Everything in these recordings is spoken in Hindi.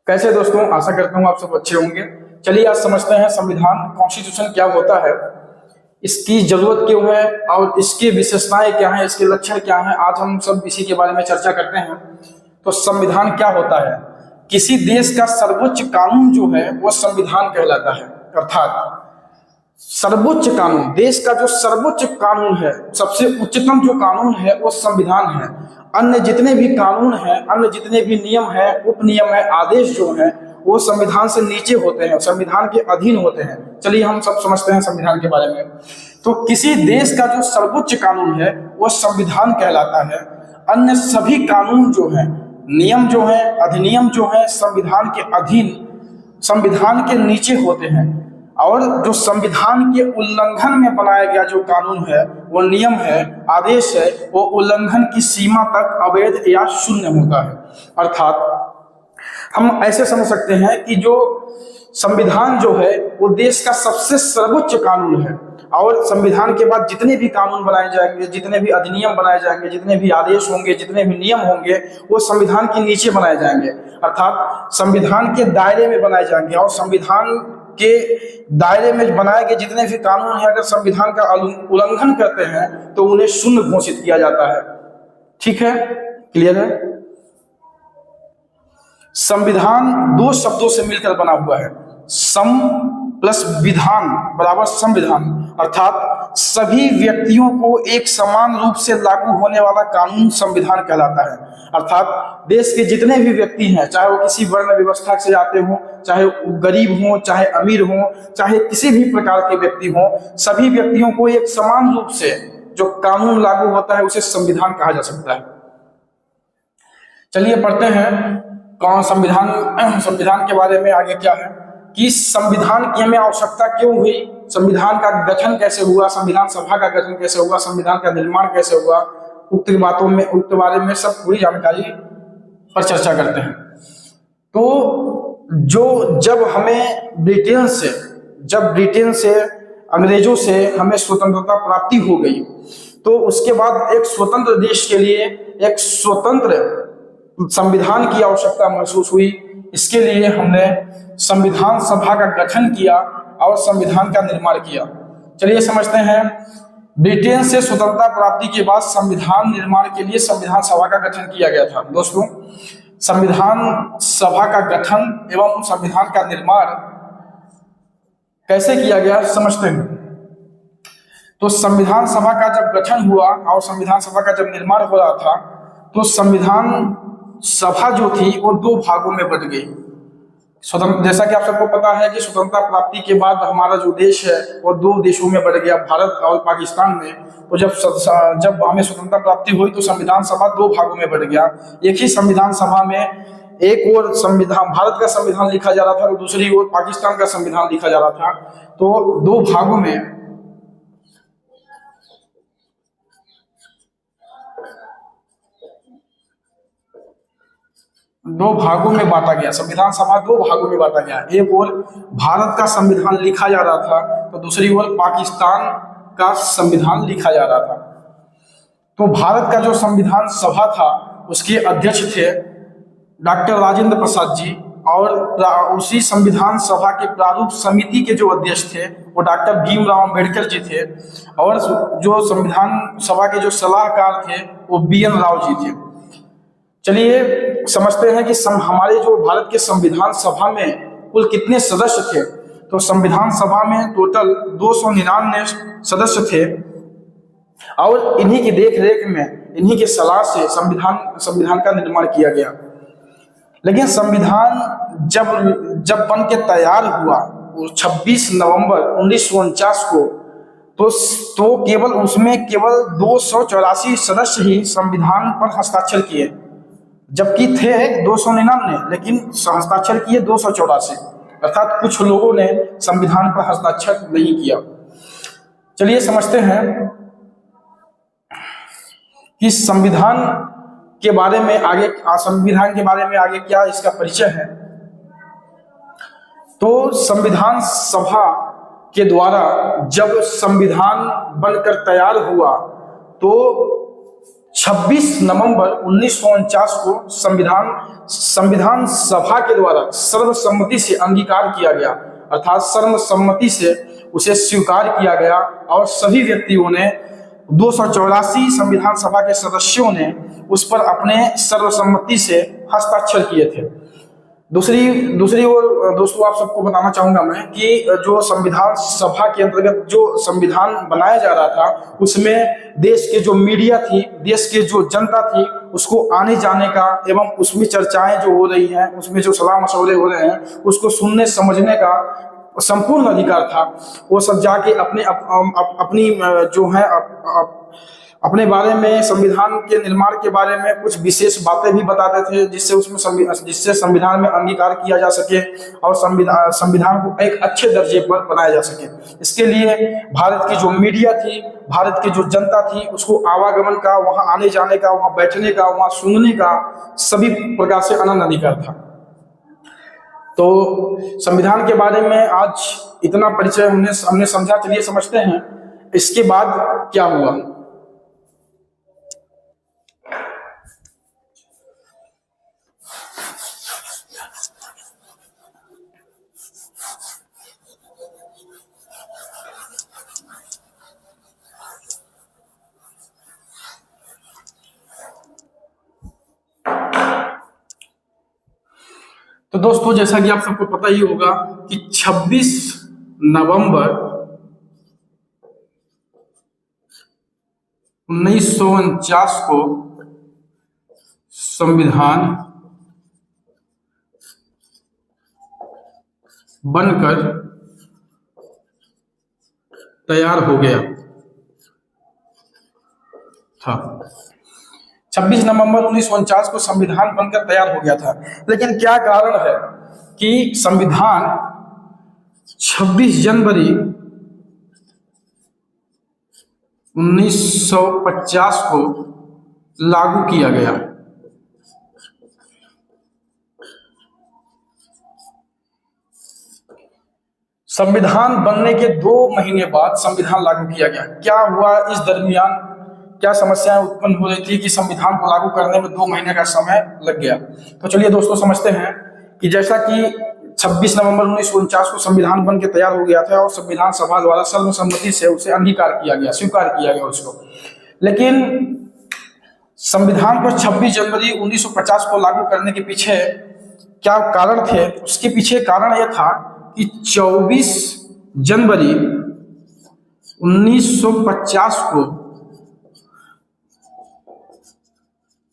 कैसे दोस्तों, आशा करता हूँ आप सब अच्छे होंगे। चलिए आज समझते हैं संविधान कॉन्स्टिट्यूशन क्या होता है, इसकी जरूरत क्यों है और इसकी विशेषताएं क्या हैं, इसके लक्षण क्या हैं। आज हम सब इसी के बारे में चर्चा करते हैं। तो संविधान क्या होता है? किसी देश का सर्वोच्च कानून जो है वो संविधान कहलाता है। अर्थात सर्वोच्च कानून, देश का जो सर्वोच्च कानून है, सबसे उच्चतम जो कानून है वो संविधान है। अन्य जितने भी कानून हैं, अन्य जितने भी नियम हैं, उपनियम है, आदेश जो हैं, वो संविधान से नीचे होते हैं, संविधान के अधीन होते हैं। चलिए हम सब समझते हैं संविधान के बारे में। तो किसी देश का जो सर्वोच्च कानून है वो संविधान कहलाता है। अन्य सभी कानून जो हैं, नियम जो हैं, अधिनियम जो हैं, संविधान के अधीन, संविधान के नीचे होते हैं। और जो संविधान के उल्लंघन में बनाया गया जो कानून है, वो नियम है, आदेश है, वो उल्लंघन की सीमा तक अवैध या शून्य होता है। अर्थात हम ऐसे समझ सकते हैं कि जो संविधान जो है वो देश का सबसे सर्वोच्च कानून है। और संविधान के बाद जितने भी कानून बनाए जाएंगे, जितने भी अधिनियम बनाए जाएंगे, जितने भी आदेश होंगे, जितने भी नियम होंगे, वो संविधान के नीचे बनाए जाएंगे। अर्थात संविधान के दायरे में बनाए जाएंगे। और संविधान के दायरे में बनाए गए जितने भी कानून हैं, अगर संविधान का उल्लंघन करते हैं तो उन्हें शून्य घोषित किया जाता है। ठीक है, क्लियर है? संविधान दो शब्दों से मिलकर बना हुआ है, सम प्लस विधान बराबर संविधान। अर्थात सभी व्यक्तियों को एक समान रूप से लागू होने वाला कानून संविधान कहलाता है। अर्थात देश के जितने भी व्यक्ति हैं, चाहे वो किसी वर्ण व्यवस्था से आते हों, चाहे गरीब हों, चाहे अमीर हों, चाहे किसी भी प्रकार के व्यक्ति हों, सभी व्यक्तियों को एक समान रूप से जो कानून लागू होता है उसे संविधान कहा जा सकता है। चलिए पढ़ते हैं कौन संविधान के बारे में आगे क्या है कि संविधान की हमें आवश्यकता क्यों हुई, संविधान का गठन कैसे हुआ, संविधान सभा का गठन कैसे हुआ, संविधान का निर्माण कैसे हुआ, उक्त बारे में सब पूरी जानकारी पर चर्चा करते हैं। तो जब ब्रिटेन से अंग्रेजों से हमें स्वतंत्रता प्राप्ति हो गई, तो उसके बाद एक स्वतंत्र देश के लिए एक स्वतंत्र संविधान की आवश्यकता महसूस हुई। इसके लिए हमने संविधान सभा का गठन किया और संविधान का निर्माण किया। चलिए समझते हैं। ब्रिटेन से स्वतंत्रता प्राप्ति के बाद संविधान निर्माण के लिए संविधान सभा का गठन किया गया था। दोस्तों, संविधान सभा का गठन एवं संविधान का निर्माण कैसे किया गया समझते हैं। तो संविधान सभा का जब गठन हुआ और संविधान सभा का जब निर्माण हो रहा था, तो संविधान सभा जो थी वो दो भागों में बट गई। जैसा कि आप सबको पता है कि स्वतंत्रता प्राप्ति के बाद हमारा जो देश है वो दो देशों में बढ़ गया, भारत और पाकिस्तान में। तो जब हमें स्वतंत्रता प्राप्ति हुई तो संविधान सभा दो भागों में बढ़ गया। एक ही संविधान सभा में एक ओर संविधान, भारत का संविधान लिखा जा रहा था और दूसरी ओर पाकिस्तान का संविधान लिखा जा रहा था। तो दो भागों में बांटा गया। संविधान सभा दो भागों में बांटा गया। एक ओर भारत का संविधान लिखा जा रहा था तो दूसरी ओर पाकिस्तान का संविधान लिखा जा रहा था। तो भारत का जो संविधान सभा था उसके अध्यक्ष थे डॉक्टर राजेंद्र प्रसाद जी, और उसी संविधान सभा के प्रारूप समिति के जो अध्यक्ष थे वो डॉक्टर भीमराव अम्बेडकर जी थे, और जो संविधान सभा के जो सलाहकार थे वो BN राव जी थे। चलिए समझते हैं कि हमारे जो भारत के संविधान सभा में कुल कितने सदस्य थे। तो संविधान सभा में टोटल 299 सदस्य थे, और इन्हीं की देख रेख में, इन्हीं के सलाह से संविधान का निर्माण किया गया। लेकिन संविधान जब बन के तैयार हुआ 26 नवंबर 1949 को, तो केवल उसमें 284 सदस्य ही संविधान पर हस्ताक्षर किए, जबकि थे 299, लेकिन हस्ताक्षर किए 284। अर्थात कुछ लोगों ने संविधान पर हस्ताक्षर नहीं किया। चलिए समझते हैं कि संविधान के बारे में आगे क्या इसका परिचय है। तो संविधान सभा के द्वारा जब संविधान बनकर तैयार हुआ तो 26 नवंबर 1949 को संविधान सभा के द्वारा सर्वसम्मति से अंगीकार किया गया, अर्थात सर्वसम्मति से उसे स्वीकार किया गया और सभी व्यक्तियों ने 284 संविधान सभा के सदस्यों ने उस पर अपने सर्वसम्मति से हस्ताक्षर किए थे। दूसरी ओर दोस्तों आप सबको बताना चाहूंगा मैं कि जो संविधान सभा के अंतर्गत जो संविधान बनाया जा रहा था उसमें देश के जो मीडिया थी, देश के जो जनता थी, उसको आने जाने का एवं उसमें चर्चाएं जो हो रही हैं, उसमें जो सलाह मशवरे हो रहे हैं, उसको सुनने समझने का संपूर्ण अधिकार था। वो सब जाके अपनी जो है अपने बारे में, संविधान के निर्माण के बारे में कुछ विशेष बातें भी बताते थे, जिससे संविधान में अंगीकार किया जा सके और संविधान को एक अच्छे दर्जे पर बनाया जा सके। इसके लिए भारत की जो मीडिया थी, भारत की जो जनता थी, उसको आवागमन का, वहां आने जाने का, वहां बैठने का, वहां सुनने का सभी प्रकार से अनन्य अधिकार था। तो संविधान के बारे में आज इतना परिचय हमने समझा। चलिए समझते हैं इसके बाद क्या हुआ। तो दोस्तों जैसा कि आप सबको पता ही होगा कि 26 नवंबर 1949 को संविधान बनकर तैयार हो गया था। 26 नवंबर 1949 को संविधान बनकर तैयार हो गया था। लेकिन क्या कारण है कि संविधान 26 जनवरी 1950 को लागू किया गया? संविधान बनने के 2 महीने बाद संविधान लागू किया गया। क्या हुआ इस दरमियान, क्या समस्याएं उत्पन्न हो रही थी कि संविधान को लागू करने में 2 महीने का समय लग गया? तो चलिए दोस्तों समझते हैं कि जैसा कि 26 नवंबर 1949 को संविधान बन के तैयार हो गया था और संविधान सभा द्वारा सर्वसम्मति से उसे अंगीकार किया गया, स्वीकार किया गया उसको। लेकिन संविधान को 26 जनवरी 1950 को लागू करने के पीछे क्या कारण थे? उसके पीछे कारण यह था कि 24 जनवरी 1950 को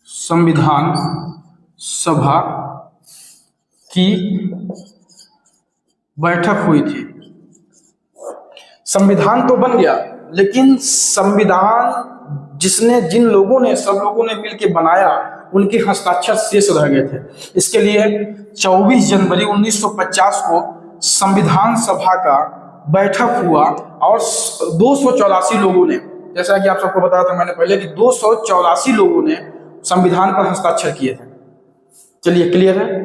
संविधान सभा की बैठक हुई थी। संविधान तो बन गया, लेकिन संविधान जिन लोगों ने, सब लोगों ने मिलकर बनाया, उनके हस्ताक्षर शेष रह गए थे। इसके लिए 24 जनवरी 1950 को संविधान सभा का बैठक हुआ और 284 लोगों ने, जैसा कि आप सबको बताया था मैंने पहले कि 284 लोगों ने संविधान पर हस्ताक्षर किए थे। चलिए क्लियर है?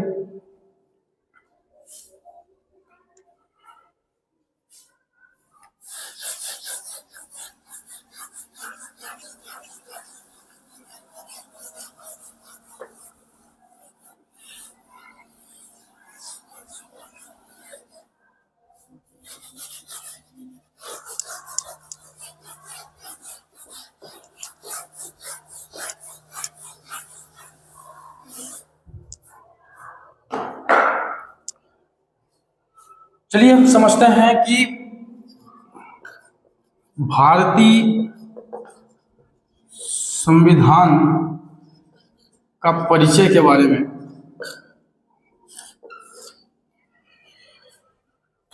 चलिए हम समझते हैं कि भारतीय संविधान का परिचय के बारे में।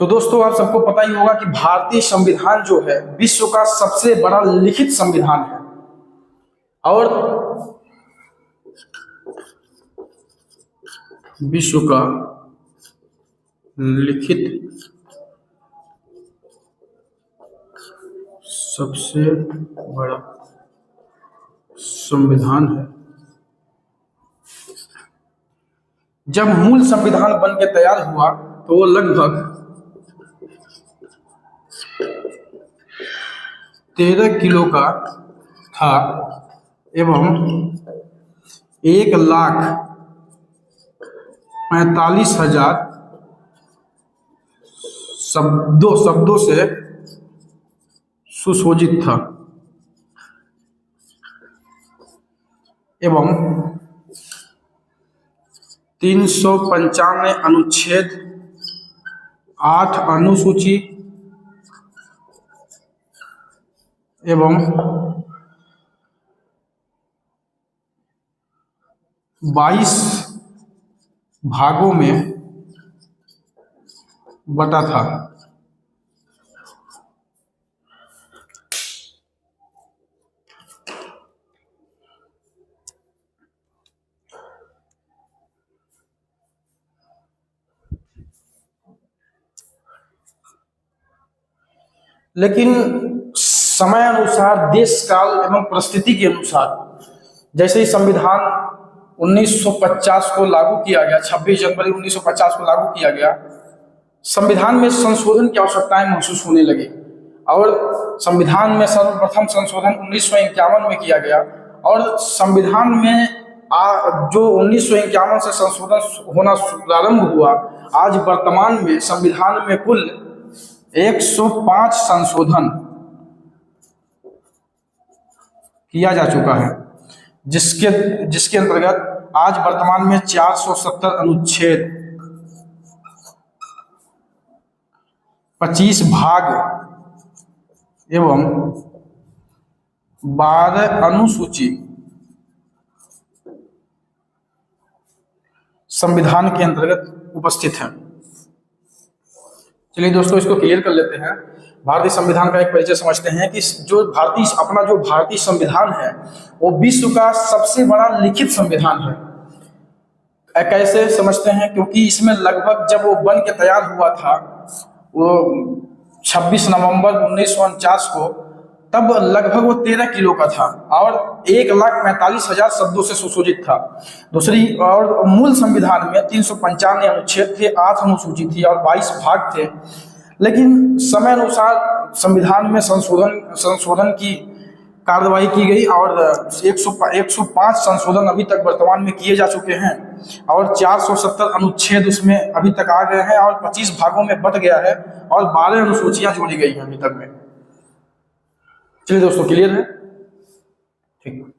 तो दोस्तों आप सबको पता ही होगा कि भारतीय संविधान जो है विश्व का सबसे बड़ा लिखित संविधान है और विश्व का लिखित सबसे बड़ा संविधान है। जब मूल संविधान बन के तैयार हुआ तो वो लगभग 13 किलो का था, एवं 1,45,000 शब्दों से सुशोभित था एवं 395 अनुच्छेद, 8 अनुसूची एवं 22 भागों में बटा था। लेकिन समय अनुसार, देश काल एवं परिस्थिति के अनुसार जैसे ही संविधान 1950 को लागू किया गया, 26 जनवरी 1950 को लागू किया गया, संविधान में संशोधन की आवश्यकताएं महसूस होने लगी और संविधान में सर्वप्रथम संशोधन 1951 में किया गया और संविधान में जो 1951 से संशोधन होना प्रारंभ हुआ, आज वर्तमान में संविधान में कुल 105 संशोधन किया जा चुका है, जिसके अंतर्गत आज वर्तमान में 470 अनुच्छेद, 25 भाग एवं 12 अनुसूची संविधान के अंतर्गत उपस्थित है। चलिए दोस्तों, इसको क्लियर कर लेते हैं। भारतीय संविधान का एक परिचय समझते हैं कि जो भारतीय संविधान है वो विश्व का सबसे बड़ा लिखित संविधान है। कैसे समझते हैं? क्योंकि इसमें लगभग जब वो बन के तैयार हुआ था, वो 26 नवंबर 1949 को, तब लगभग वो 13 किलो का था और 1,45,000 शब्दों से सुशोभित था। दूसरी और मूल संविधान में 395 अनुच्छेद थे, 8 अनुसूची थी और 22 भाग थे। लेकिन समय अनुसार संविधान में संशोधन की कार्रवाई की गई और 105 संशोधन अभी तक वर्तमान में किए जा चुके हैं और 470 अनुच्छेद उसमें अभी तक आ गए हैं और 25 भागों में बट गया है और 12 अनुसूचियां जोड़ी गई हैं अभी तक में। चलिए दोस्तों, क्लियर है? ठीक।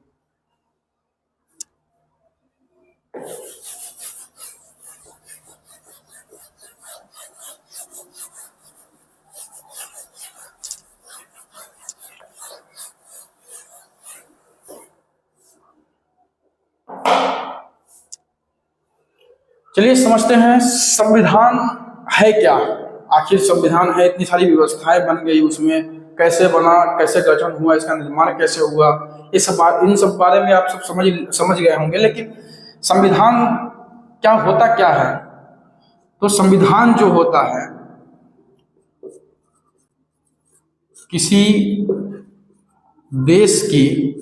चलिए समझते हैं संविधान है क्या। आखिर संविधान है, इतनी सारी व्यवस्थाएं बन गई, उसमें कैसे बना, कैसे गठन हुआ, इसका निर्माण कैसे हुआ, इन सब बारे में आप सब समझ गए होंगे। लेकिन संविधान क्या है? तो संविधान जो होता है, किसी देश की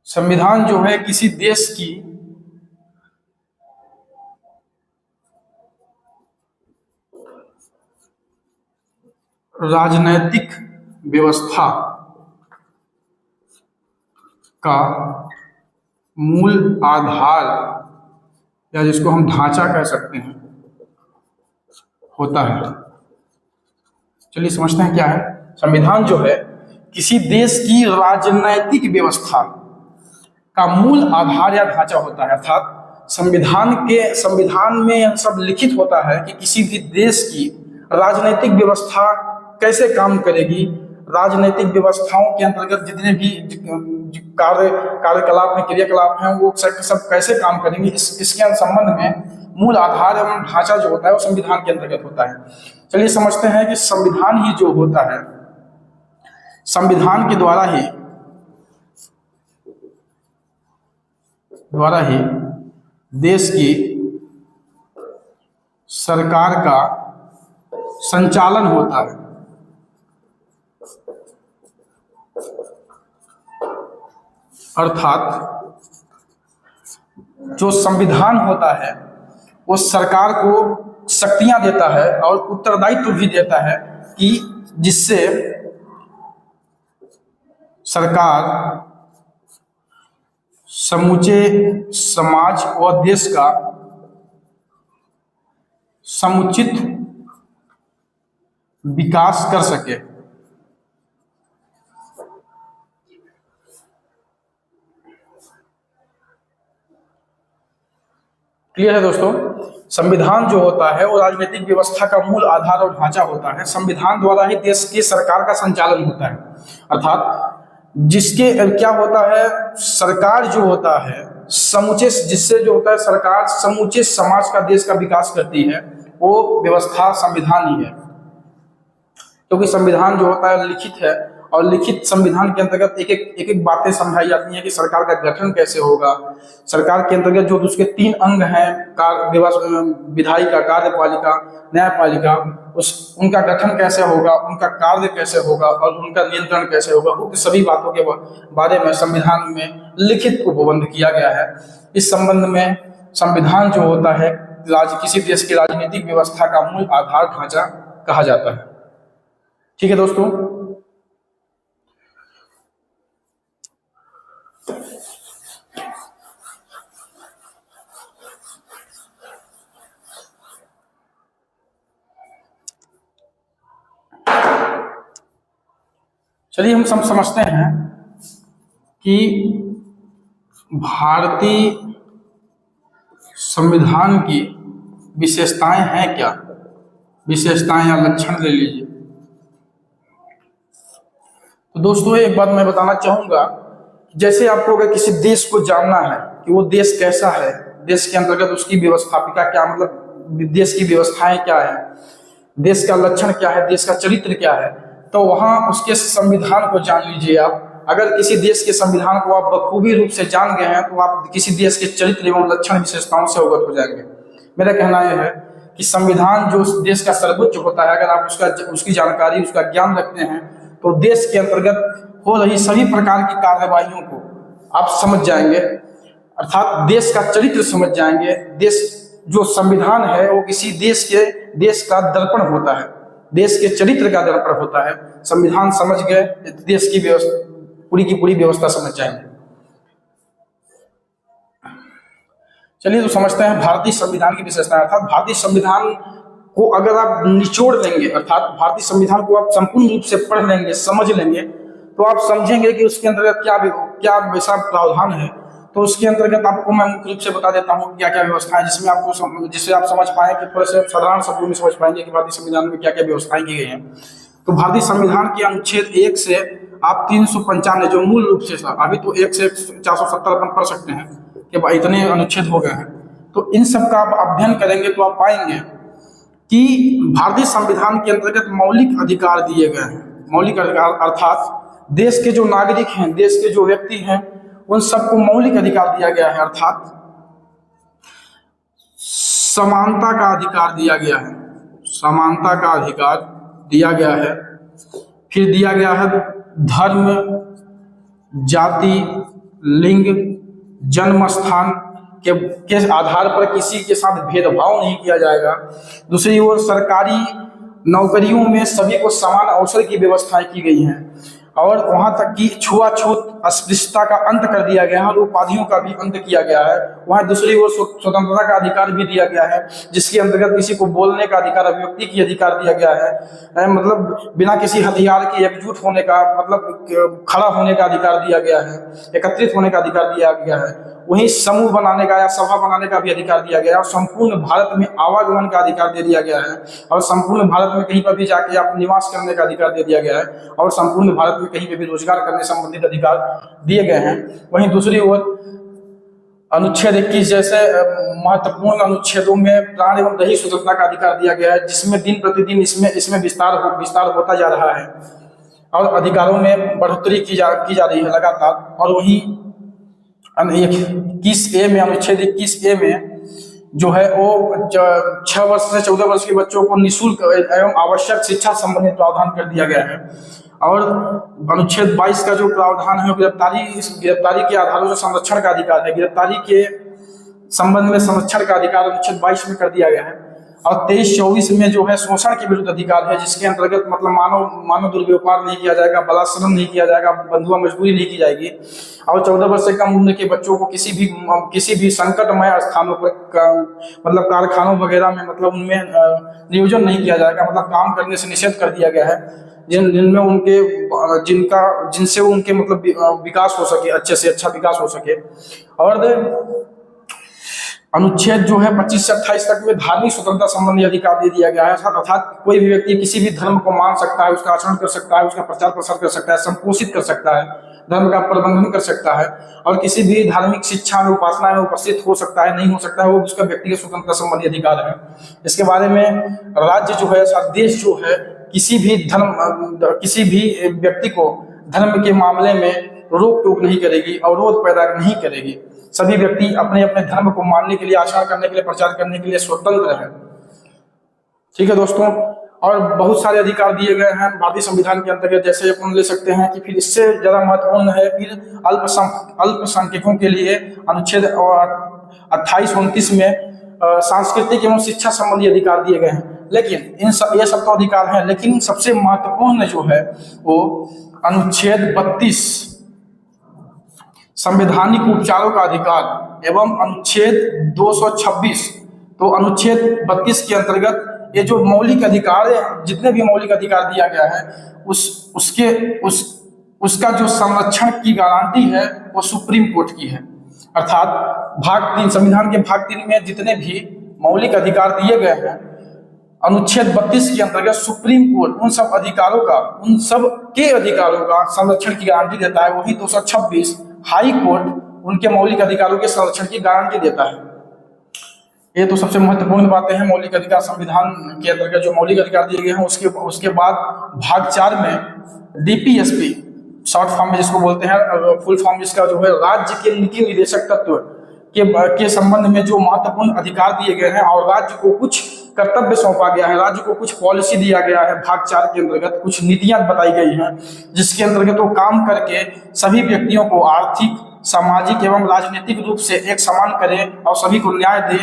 संविधान जो है किसी देश की राजनैतिक व्यवस्था का मूल आधार, या जिसको हम ढांचा कह सकते हैं, होता है। चलिए समझते हैं क्या है। संविधान जो है किसी देश की राजनैतिक व्यवस्था का मूल आधार या ढांचा होता है। अर्थात संविधान में यह सब लिखित होता है कि किसी भी देश की राजनीतिक व्यवस्था कैसे काम करेगी, राजनीतिक व्यवस्थाओं के अंतर्गत जितने भी कार्यकलाप हैं, क्रियाकलाप हैं, वो सब कैसे काम करेंगे, इसके संबंध में मूल आधार एवं ढांचा जो होता है वो संविधान के अंतर्गत होता है। चलिए समझते हैं कि संविधान ही जो होता है, संविधान के द्वारा ही देश की सरकार का संचालन होता है। अर्थात जो संविधान होता है वो सरकार को शक्तियां देता है और उत्तरदायित्व भी देता है कि जिससे सरकार समूचे समाज और देश का समुचित विकास कर सके। क्लियर है दोस्तों? संविधान जो होता है वो राजनीतिक व्यवस्था का मूल आधार और ढांचा होता है। संविधान द्वारा ही देश की सरकार का संचालन होता है, अर्थात जिसके क्या होता है, सरकार जो होता है समूचे, जिससे जो होता है सरकार समूचे समाज का, देश का विकास करती है, वो व्यवस्था संविधान ही है। क्योंकि संविधान जो होता है लिखित है और लिखित संविधान के अंतर्गत एक एक बातें समझाई जाती हैं कि सरकार का गठन कैसे होगा। सरकार के अंतर्गत जो उसके 3 अंग हैं, विधायिका, कार्यपालिका, न्यायपालिका, उनका गठन कैसे होगा, उनका कार्य कैसे होगा और उनका नियंत्रण कैसे होगा, उन सभी बातों के बारे में संविधान में लिखित उपबंध किया गया है। इस संबंध में संविधान जो होता है किसी देश की राजनीतिक व्यवस्था का मूल आधार ढांचा कहा जाता है। ठीक है दोस्तों? चलिए हम सब समझते हैं कि भारतीय संविधान की विशेषताएं हैं क्या, विशेषताएं या लक्षण ले लीजिए। तो दोस्तों एक बात मैं बताना चाहूंगा, जैसे आपको अगर किसी देश को जानना है कि वो देश कैसा है, देश के अंतर्गत उसकी व्यवस्थापिका क्या, मतलब देश की व्यवस्थाएं क्या है, देश का लक्षण क्या है, देश का चरित्र क्या है, तो वहां उसके संविधान को जान लीजिए आप। अगर किसी देश के संविधान को आप बखूबी रूप से जान गए हैं तो आप किसी देश के चरित्र एवं लक्षण विशेषताओं से अवगत हो जाएंगे। मेरा कहना यह है कि संविधान जो देश का सर्वोच्च होता है, अगर आप उसकी जानकारी, उसका ज्ञान रखते हैं तो देश के अंतर्गत हो रही सभी प्रकार की कार्यवाहियों को आप समझ जाएंगे, अर्थात देश का चरित्र समझ जाएंगे। देश जो संविधान है वो किसी देश का दर्पण होता है, देश के चरित्र का दर्पण होता है। संविधान समझ गए देश की व्यवस्था, पूरी की पूरी व्यवस्था समझ जाएंगे। चलिए तो समझते हैं भारतीय संविधान की विशेषताएं। अर्थात भारतीय संविधान को अगर आप निचोड़ लेंगे, अर्थात भारतीय संविधान को आप संपूर्ण रूप से पढ़ लेंगे, समझ लेंगे, तो आप समझेंगे कि उसके अंतर्गत क्या वैसा प्रावधान है। तो उसके अंतर्गत आपको मैं मुख्य रूप से बता देता हूँ क्या क्या व्यवस्था है, जिससे आप समझ पाए कि थोड़े से साधारण शब्दों में समझ पाएंगे कि भारतीय संविधान में क्या क्या व्यवस्थाएं की गई हैं। तो भारतीय संविधान के अनुच्छेद 1 से आप 395, जो मूल रूप से था, अभी तो 1 से 470 अपन पढ़ सकते हैं कि भाई इतने अनुच्छेद हो गए हैं, तो इन सब का आप अध्ययन करेंगे तो आप पाएंगे कि भारतीय संविधान के अंतर्गत मौलिक अधिकार दिए गए हैं। मौलिक अधिकार अर्थात देश के जो नागरिक हैं, देश के जो व्यक्ति हैं, उन सबको मौलिक अधिकार दिया गया है, अर्थात समानता का अधिकार दिया गया है, समानता का अधिकार दिया गया है। फिर दिया गया है धर्म, जाति, लिंग, जन्म स्थान के आधार पर किसी के साथ भेदभाव नहीं किया जाएगा। दूसरी ओर सरकारी नौकरियों में सभी को समान अवसर की व्यवस्थाएं की गई हैं और वहां तक कि छुआछूत, अस्पृश्यता का अंत कर दिया गया है और उपाधियों का भी अंत किया गया है। वहां दूसरी ओर स्वतंत्रता का अधिकार भी दिया गया है, जिसके अंतर्गत किसी को बोलने का अधिकार, अभिव्यक्ति की अधिकार दिया गया है, मतलब बिना किसी हथियार के एकजुट होने का, मतलब खड़ा होने का अधिकार दिया गया है, एकत्रित होने का अधिकार दिया गया है। वहीं समूह बनाने का या सभा बनाने का भी अधिकार दिया गया है और संपूर्ण भारत में आवागमन का अधिकार दे दिया गया है और संपूर्ण भारत में कहीं पर भी जाके आप निवास करने का अधिकार दे दिया गया है और संपूर्ण भारत में कहीं पर भी रोजगार करने संबंधित अधिकार दिए गए हैं। वहीं दूसरी ओर अनुच्छेद 21 जैसे महत्वपूर्ण अनुच्छेदों में प्राण एवं दैहिक स्वतंत्रता का अधिकार दिया गया है, जिसमें दिन प्रतिदिन इसमें विस्तार होता जा रहा है और अधिकारों में बढ़ोतरी की जा रही है लगातार। और वहीं 21A में, अनुच्छेद 21A में जो है वो 6 वर्ष से 14 वर्ष के बच्चों को निःशुल्क एवं आवश्यक शिक्षा संबंधित प्रावधान कर दिया गया है। और अनुच्छेद 22 का जो प्रावधान है गिरफ्तारी के आधारों से संरक्षण का अधिकार है, गिरफ्तारी के संबंध में संरक्षण का अधिकार अनुच्छेद 22 में कर दिया गया है। और 23-24 में जो है शोषण के विरुद्ध अधिकार है, जिसके अंतर्गत मतलब मानव दुर्व्यवहार नहीं किया जाएगा, बलात्संग नहीं किया जाएगा, बंधुआ मजदूरी नहीं की जाएगी, और 14 वर्ष से कम उम्र के बच्चों को किसी भी संकटमय स्थानों पर मतलब कारखानों वगैरह में मतलब उनमें नियोजन नहीं किया जाएगा, मतलब काम करने से निषेध कर दिया गया है, जिनमें जिनसे उनके मतलब विकास हो सके, अच्छे से अच्छा विकास हो सके। और अनुच्छेद जो है 25 से 28 तक में धार्मिक स्वतंत्रता संबंधी अधिकार दे दिया गया है, अर्थात कोई भी व्यक्ति किसी भी धर्म को मान सकता है, उसका आचरण कर सकता है, उसका प्रचार प्रसार कर सकता है, संपोषित कर सकता है, धर्म का प्रबंधन कर सकता है, और किसी भी धार्मिक शिक्षा में उपासना में उपस्थित हो सकता है, नहीं हो सकता है, वो उसका व्यक्तिगत स्वतंत्रता संबंधी अधिकार है। इसके बारे में राज्य जो है, देश जो है, किसी भी व्यक्ति को धर्म के मामले में रोक टोक नहीं करेगी, अवरोध पैदा नहीं करेगी। सभी व्यक्ति अपने अपने धर्म को मानने के लिए, आचरण करने के लिए, प्रचार करने के लिए स्वतंत्र है। ठीक है दोस्तों, और बहुत सारे अधिकार दिए गए हैं भारतीय संविधान के अंतर्गत, जैसे अपन ले सकते हैं कि फिर इससे ज्यादा महत्वपूर्ण है फिर अल्पसंख्यकों के लिए अनुच्छेद 28-29 में सांस्कृतिक एवं शिक्षा संबंधी अधिकार दिए गए हैं। लेकिन ये सब तो अधिकार हैं, लेकिन सबसे महत्वपूर्ण जो है वो अनुच्छेद 32 संवैधानिक उपचारों का अधिकार एवं अनुच्छेद 226। तो अनुच्छेद 32 के अंतर्गत ये जो मौलिक अधिकार है, जितने भी मौलिक अधिकार दिया गया है, उसका जो संरक्षण की गारंटी है वो सुप्रीम कोर्ट की है। अर्थात भाग 3 संविधान के भाग 3 में जितने भी मौलिक अधिकार दिए गए हैं, अनुच्छेद 32 के अंतर्गत सुप्रीम कोर्ट उन सब के अधिकारों का संरक्षण की गारंटी देता है। वही 226 हाई कोर्ट उनके मौलिक अधिकारों के संरक्षण की गारंटी देता है। ये तो सबसे महत्वपूर्ण बातें हैं मौलिक अधिकार संविधान के अंतर्गत जो मौलिक अधिकार दिए गए हैं। उसके बाद भाग 4 में डीपीएसपी, शॉर्ट फॉर्म में जिसको बोलते हैं, फुल फॉर्म जिसका जो है राज्य के नीति निर्देशक तत्व के संबंध में जो महत्वपूर्ण अधिकार दिए गए हैं और राज्य को कुछ कर्तव्य सौंपा गया है, राज्य को कुछ पॉलिसी दिया गया है। भाग 4 के अंतर्गत कुछ नीतियां बताई गई हैं, जिसके अंतर्गत वो काम करके सभी व्यक्तियों को आर्थिक, सामाजिक एवं राजनीतिक रूप से एक समान करे और सभी को न्याय दे,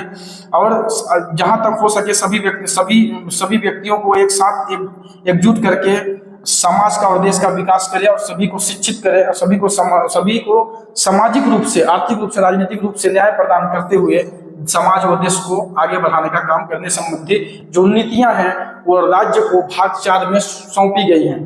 और जहां तक हो सके सभी व्यक्तियों को एक साथ एकजुट करके समाज का और देश का विकास करे, और सभी को शिक्षित करे, और सभी को सामाजिक रूप से, आर्थिक रूप से, राजनीतिक रूप से न्याय प्रदान करते हुए समाज और देश को आगे बढ़ाने का काम करने संबंधी जो नीतियां हैं वो राज्य को भाग 4 में सौंपी गई हैं।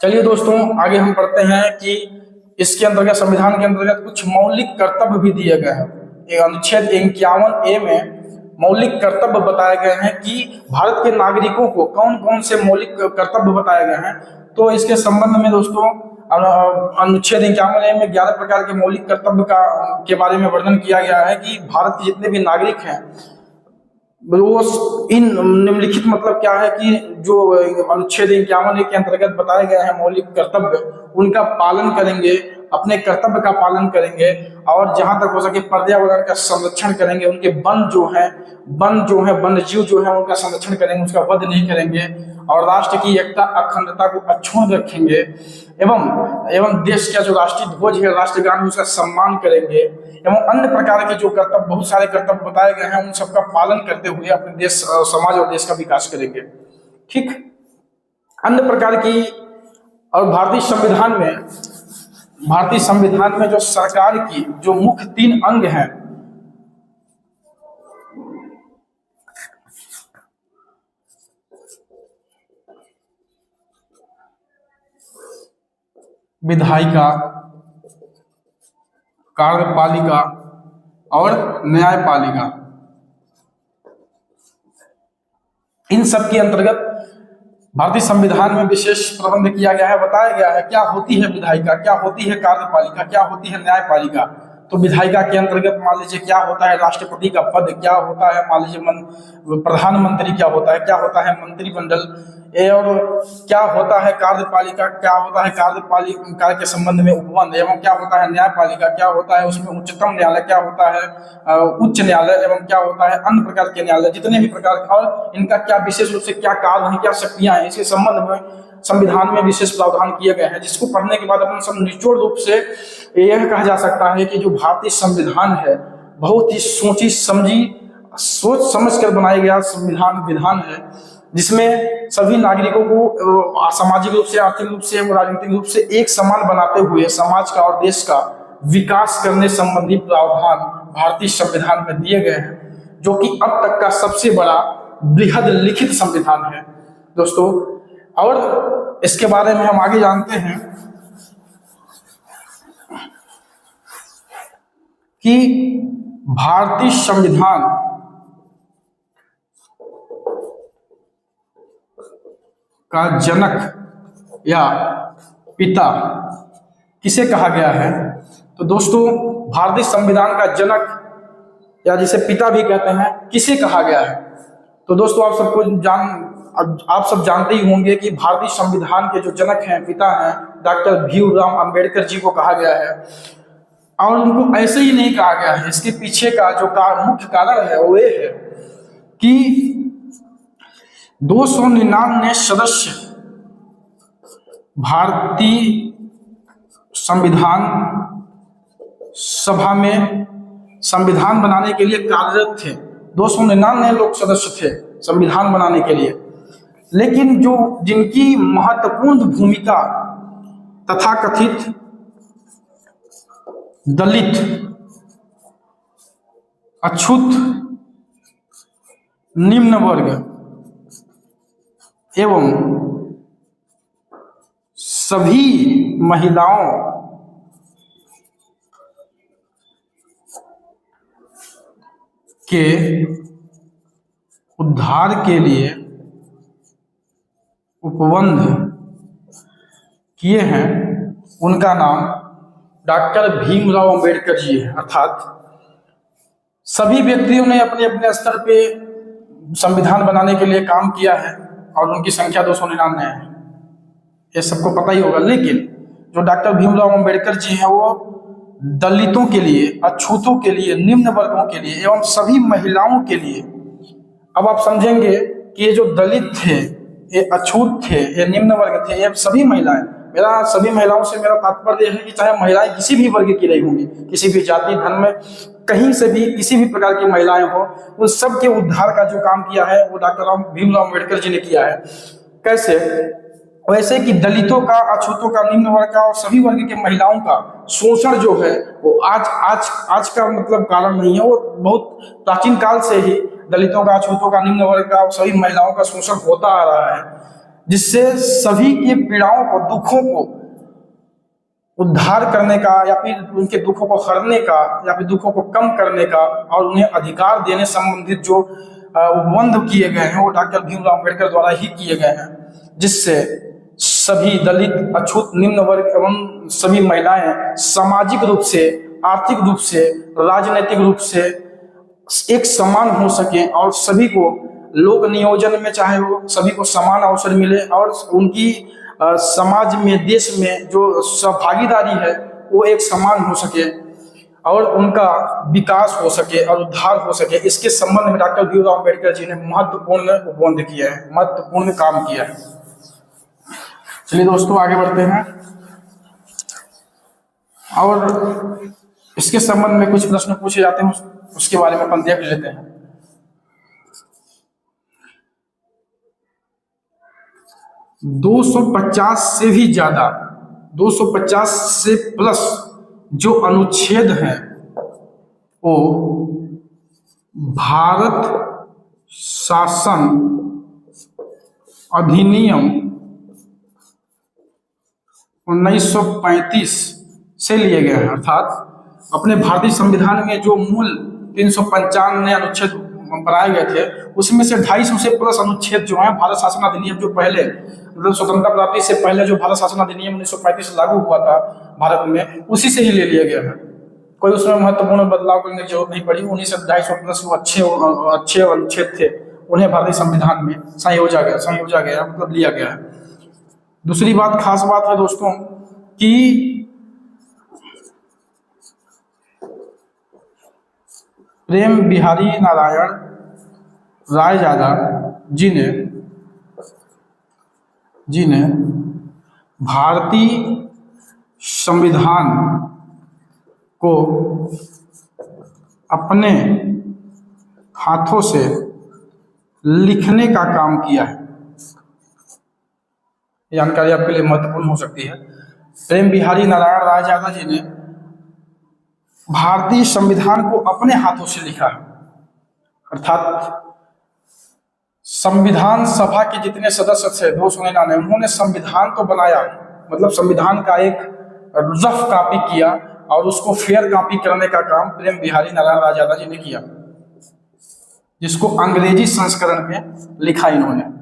चलिए दोस्तों, आगे हम पढ़ते हैं कि इसके अंतर्गत, संविधान के अंतर्गत कुछ मौलिक कर्तव्य भी दिए गए हैं। अनुच्छेद 51A में मौलिक कर्तव्य बताए गए हैं कि भारत के नागरिकों को कौन कौन से मौलिक कर्तव्य बताए गए हैं। तो इसके संबंध में दोस्तों अनुच्छेद 51A में 11 प्रकार के मौलिक कर्तव्य के बारे में वर्णन किया गया है कि भारत के जितने भी नागरिक हैं वो इन निम्नलिखित मतलब क्या है कि जो अनुच्छेद 51A के अंतर्गत बताए गए हैं मौलिक कर्तव्य, उनका पालन करेंगे, अपने कर्तव्य का पालन करेंगे, और जहां तक हो सके पर्यावरण का संरक्षण करेंगे, उनके वन्य जीव जो है उनका संरक्षण करेंगे, उसका वध नहीं करेंगे, और राष्ट्र की एकता अखंडता को अक्षुण्ण रखेंगे, एवं देश का जो राष्ट्रीय ध्वज है, राष्ट्रगान, उसका सम्मान करेंगे, एवं अन्य प्रकार के जो कर्तव्य, बहुत सारे कर्तव्य बताए गए हैं, उन सबका पालन करते हुए अपने देश, समाज और देश का विकास करेंगे। ठीक, अन्य प्रकार की, और भारतीय संविधान में जो सरकार की जो मुख्य 3 अंग हैं, विधायिका, कार्यपालिका और न्यायपालिका, इन सब के अंतर्गत भारतीय संविधान में विशेष प्रबंध किया गया है। बताया गया है क्या होती है विधायिका, क्या होती है कार्यपालिका, क्या होती है न्यायपालिका। तो विधायिका के अंतर्गत मान लीजिए क्या होता है राष्ट्रपति का पद, क्या होता है मान लीजिए प्रधानमंत्री, क्या होता है मंत्रिमंडल, और क्या होता है कार्यपालिका, क्या होता है कार्यपालिका के संबंध में उपबंध, एवं क्या होता है न्यायपालिका, क्या होता है उसमें उच्चतम न्यायालय, क्या होता है उच्च न्यायालय, एवं क्या होता है अन्य प्रकार के न्यायालय, जितने भी प्रकार के, और इनका क्या विशेष रूप से क्या कार्य है, क्या शक्तियां हैं, इसके संबंध में संविधान में विशेष प्रावधान किए गए हैं, जिसको पढ़ने के बाद अपन सब निचोड़ रूप से यह कहा जा सकता है कि जो भारतीय संविधान है बहुत ही सोची समझी सोच समझ कर बनाया गया संविधान विधान है, जिसमें सभी नागरिकों को सामाजिक रूप से, आर्थिक रूप से, राजनीतिक रूप से एक समान बनाते हुए समाज का और देश का विकास करने संबंधी प्रावधान भारतीय संविधान में दिए गए हैं, जो कि अब तक का सबसे बड़ा बृहद लिखित संविधान है दोस्तों। और इसके बारे में हम आगे जानते हैं कि भारतीय संविधान का जनक या पिता किसे कहा गया है? तो दोस्तों, भारतीय संविधान का जनक या जिसे पिता भी कहते हैं, किसे कहा गया है? तो दोस्तों, आप सब जानते ही होंगे कि भारतीय संविधान के जो जनक हैं, पिता हैं, डॉक्टर भीमराव अंबेडकर जी को कहा गया है। और उनको ऐसे ही नहीं कहा गया है, इसके पीछे का जो मुख्य कारण है वो ये है कि 299 सदस्य भारतीय संविधान सभा में संविधान बनाने के लिए कार्यरत थे। 299 लोग सदस्य थे संविधान बनाने के लिए, लेकिन जिनकी महत्वपूर्ण भूमिका तथाकथित दलित, अछूत, निम्न वर्ग एवं सभी महिलाओं के उद्धार के लिए उपबंध किए हैं, उनका नाम डॉक्टर भीमराव अंबेडकर जी है। अर्थात सभी व्यक्तियों ने अपने अपने स्तर पे संविधान बनाने के लिए काम किया है और उनकी संख्या 299 है, ये सबको पता ही होगा। लेकिन जो डॉक्टर भीमराव अंबेडकर जी हैं, वो दलितों के लिए, अछूतों के लिए, निम्न वर्गों के लिए एवं सभी महिलाओं के लिए। अब आप समझेंगे कि ये जो दलित थे, ये अछूत थे, ये निम्न वर्ग थे, ये सभी महिलाएं, मेरा सभी महिलाओं से मेरा तात्पर्य है कि चाहे महिलाएं किसी भी वर्ग की रही होंगी, किसी भी जाति धर्म में, कहीं से भी किसी भी प्रकार की महिलाएं हो, उन सब के उद्धार का जो काम किया है वो डॉक्टर भीमराव अम्बेडकर जी ने किया है। कैसे? वैसे कि दलितों का, अछूतों का, निम्न वर्ग का और सभी वर्ग के महिलाओं का शोषण जो है वो आज का मतलब कारण नहीं है, वो बहुत प्राचीन काल से ही दलितों का, अछूतों का, निम्न वर्ग का और सभी महिलाओं का शोषण होता आ रहा है, जिससे सभी की पीड़ाओं को, दुखों को उद्धार करने का या फिर उनके दुखों को हरने का या फिर दुखों को कम करने का और उन्हें अधिकार देने संबंधित जो उपबंध किए गए हैं वो डॉक्टर भीमराव अम्बेडकर द्वारा ही किए गए हैं, जिससे सभी दलित, अछूत, निम्न वर्ग एवं सभी महिलाएं सामाजिक रूप से, आर्थिक रूप से, राजनीतिक रूप से एक समान हो सके और सभी को लोक नियोजन में चाहे वो सभी को समान अवसर मिले और उनकी समाज में, देश में जो सहभागीदारी है वो एक समान हो सके और उनका विकास हो सके और उद्धार हो सके। इसके संबंध में डॉक्टर भीमराव अम्बेडकर जी ने महत्वपूर्ण उपबंध किया है, महत्वपूर्ण काम किया है। चलिए दोस्तों, आगे बढ़ते हैं और इसके संबंध में कुछ प्रश्न पूछे जाते हैं, उसके बारे में अपन देख लेते हैं। दो 250 से भी ज्यादा, 250 से प्लस जो अनुच्छेद हैं वो भारत शासन अधिनियम 1935 से लिए गए हैं। अर्थात अपने भारतीय संविधान में जो मूल 395 अनुच्छेद बनाए गए थे, उसमें से 250 से प्लस अनुच्छेद जो है भारत शासन अधिनियम, जो पहले मतलब स्वतंत्रता प्राप्ति से पहले जो भारत शासन अधिनियम 1935 लागू हुआ था भारत में, उसी से ही ले लिया गया है। कोई उसमें महत्वपूर्ण बदलाव करने की जरूरत नहीं पड़ी। 1922 प्लस वो अच्छे अनुच्छेद थे, उन्हें भारतीय संविधान में संयोजा गया मतलब लिया गया है। दूसरी बात, खास बात है दोस्तों कि प्रेम बिहारी नारायण रायजादा जी ने भारतीय संविधान को अपने हाथों से लिखने का काम किया है। जानकारी आपके लिए महत्वपूर्ण हो सकती है। प्रेम बिहारी नारायण रायजादा जी ने भारतीय संविधान को अपने हाथों से लिखा है, अर्थात संविधान सभा के जितने सदस्य थे 299, उन्होंने संविधान तो बनाया, मतलब संविधान का एक रफ कॉपी किया और उसको फेयर कॉपी करने का काम प्रेम बिहारी नारायण रायजादा जी ने किया, जिसको अंग्रेजी संस्करण में लिखा इन्होंने।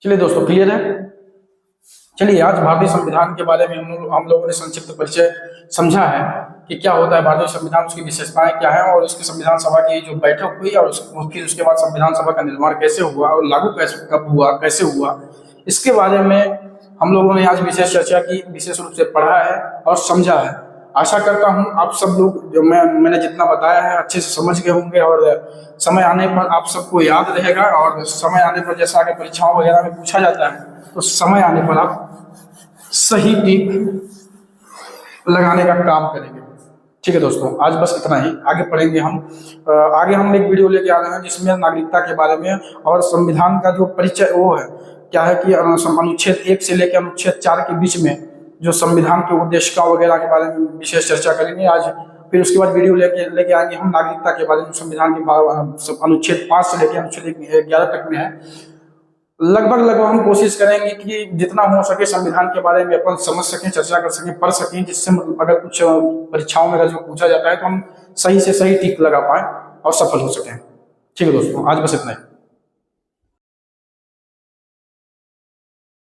चलिए दोस्तों, क्लियर है। चलिए, आज भारतीय संविधान के बारे में हम लोगों ने संक्षिप्त परिचय समझा है कि क्या होता है भारतीय संविधान, उसकी विशेषताएं क्या है, और उसकी संविधान सभा की जो बैठक हुई और फिर उसके बाद संविधान सभा का निर्माण कैसे हुआ और लागू कैसे कब हुआ, कैसे हुआ, इसके बारे में हम लोगों ने आज विशेष चर्चा की, विशेष रूप से पढ़ा है और समझा है। आशा करता हूं आप सब लोग जो मैंने जितना बताया है अच्छे से समझ गए होंगे और समय आने पर आप सबको याद रहेगा, और समय आने पर जैसा कि परीक्षाओं वगैरह में पूछा जाता है तो समय आने पर आप सही टिक लगाने का काम करेंगे। ठीक है दोस्तों, आज बस इतना ही। आगे पढ़ेंगे हम। आगे हम एक वीडियो लेके आ रहे हैं जिसमें नागरिकता के बारे में और संविधान का जो परिचय वो है क्या है कि अनुच्छेद 1 से लेकर अनुच्छेद 4 के बीच में जो संविधान के उद्देश्य वगैरह के बारे में विशेष चर्चा करेंगे आज। फिर उसके बाद वीडियो लेके आएंगे हम नागरिकता के बारे में, संविधान के अनुच्छेद 5 से लेकर अनुच्छेद 11 तक में है। लगभग हम कोशिश करेंगे कि जितना हो सके संविधान के बारे में अपन समझ सकें, चर्चा कर सकें, पढ़ सकें, जिससे अगर कुछ परीक्षाओं में अगर जो पूछा जाता है तो हम सही से सही टिक लगा पाए और सफल हो सकें। ठीक है दोस्तों, आज बस इतना ही।